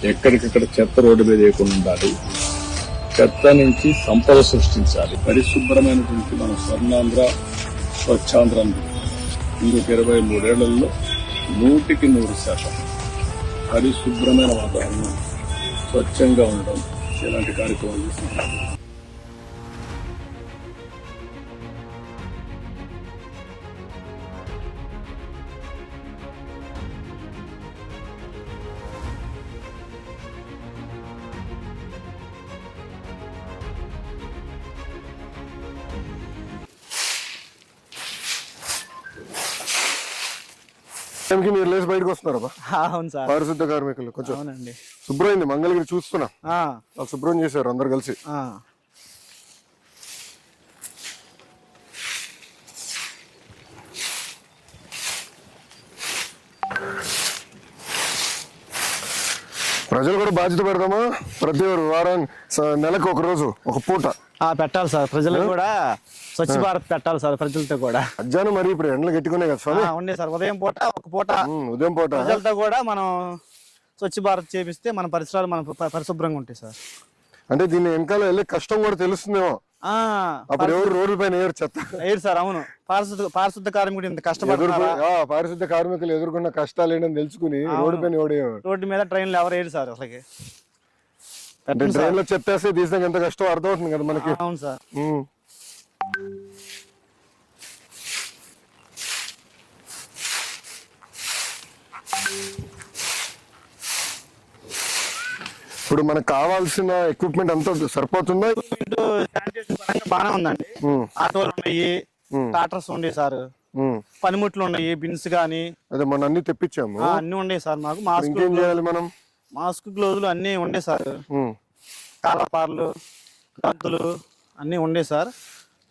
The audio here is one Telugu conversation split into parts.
ఎక్కడికక్కడ చెత్త రోడ్డు మీద వేయకుండా ఉండాలి. చెత్త నుంచి సంపద సృష్టించాలి. పరిశుభ్రమైనటువంటి మన స్వర్ణాంధ్ర, స్వచ్ఛాంధ్ర ఇంకొక 23 ఏళ్లలో 100% పరిశుభ్రమైన వాతావరణం, స్వచ్ఛంగా ఉండడం ఇలాంటి కార్యక్రమాలు చేస్తున్నారు. మీరు లేచి బయటకు వస్తున్నారా? అవును సార్, పారిశుద్ధ కార్మికులు కొంచెం అవునండి. శుభ్రమైంది మంగళగిరి చూస్తున్నా, శుభ్రం చేశారు అందరు కలిసి. ప్రజలు కూడా బాధ్యత పెడదామా? ప్రతి నెలకు ఒక రోజు ఒక పూట పెట్టాలి సార్. ప్రజలకు కూడా స్వచ్ఛ భారత్ పెట్టాలి సార్. ప్రజలతో కూడా మధ్యాహ్నం మరి ఇప్పుడు ఎండలు గట్టుకున్నాయి కదా స్వామి. ఉండే సార్, ఉదయం పూట ఒక పూట ఉదయం పూట ప్రజలతో కూడా మనం స్వచ్ఛ భారత్ చేపిస్తే మన పరిసరాలు మన పరిశుభ్రంగా ఉంటాయి సార్. అంటే దీన్ని వెనకాల వెళ్ళే కష్టం కూడా తెలుస్తుందేమో. అప్పుడు ఎవరు రోడ్ల పైన ఏరు చెత్త ఏరు సార్. అవును, పారిశుద్ధ కార్మికుడు ఇంత కష్టపడుతున్నారు. పారిశుద్ధ కార్మికులు ఎదుర్కొన్న కష్టాలు ఏంటని తెలుసుకుని రోడ్డు పైన రోడ్డు మీద ట్రైన్లు ఎవరు ఏరు సార్ అసలు. ట్రైన్ లో చెత్తేస్తే తీసినాక ఎంత కష్టం అర్థమవుతుంది కదా మనకి. అవును సార్. ఇప్పుడు మనకు కావాల్సిన ఎక్విప్మెంట్ అంతా సరిపోతుందా? బాగానే ఉందండి. ఆటోలు ఉన్నాయి, టాటర్స్ ఉన్నాయి సార్, పనిముట్లు ఉన్నాయి, బిన్స్ గానీ. అదే మనం అన్ని తెప్పించాము, అన్ని ఉన్నాయి సార్. మాకు మాస్క్, ఇంకేం చేయాలి మనం? మాస్క్, గ్లోజులు అన్ని ఉండే సార్. కాలపార్లు, గంతులు అన్ని ఉండే సార్.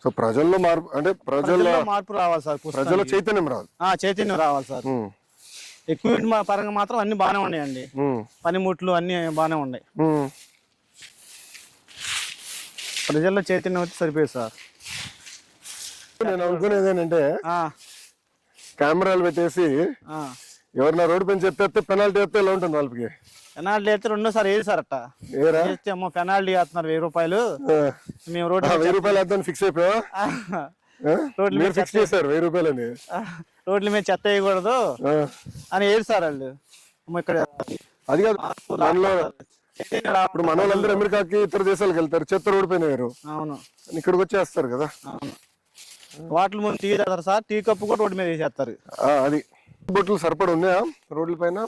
సో ప్రజల్లో మార్పు, అంటే ప్రజల్లో మార్పు రావాలి సార్. ప్రజల్లో చైతన్యం రావాలి. చైతన్యం రావాలి సార్. ఎక్విప్మెంట్ పరంగా మాత్రం అన్ని బాగానే ఉన్నాయండి. పనిముట్లు అన్ని బాగానే ఉన్నాయి. ప్రజల్లో చైతన్యం వచ్చి సరిపోయింది సార్. నేను అనుకునేది ఏంటంటే కెమెరాలు పెట్టేసి ఎవరైనా రోడ్డు పైన చెప్పేస్తే పెనాల్టీ వేస్తే ఎలా ఉంటుంది వాళ్ళకి? పెనాల్టీ అయితే రెండోసారి ఏది సార్ అట్ట వేస్తే అమ్మో పెనాల్టీ వేస్తున్నారు 1000 రూపాయలు. మేము రోడ్డు 1000 రూపాయలు వేద్దాం ఫిక్స్ అయిపోయా. రోడ్ల మీద ఫిక్స్ చేశారు 1000 రూపాయలని. రోడ్ల మీద చెత్త వేయకూడదు అని ఏది సార్ వాళ్ళు. ఇక్కడ అది కాదు, ఇప్పుడు మన వాళ్ళందరూ అమెరికాకి ఇతర దేశాలకు వెళ్తారు, చెత్త రోడ్డు పైన వేరు. అవును, ఇక్కడికి వచ్చేస్తారు కదా. వాటర్ ముందు టీ తాగుతారు సార్, టీ కప్పు కూడా రోడ్డు మీద వేసేస్తారు. అది బొట్లు సరిపడి ఉన్నాయా రోడ్ల పైన?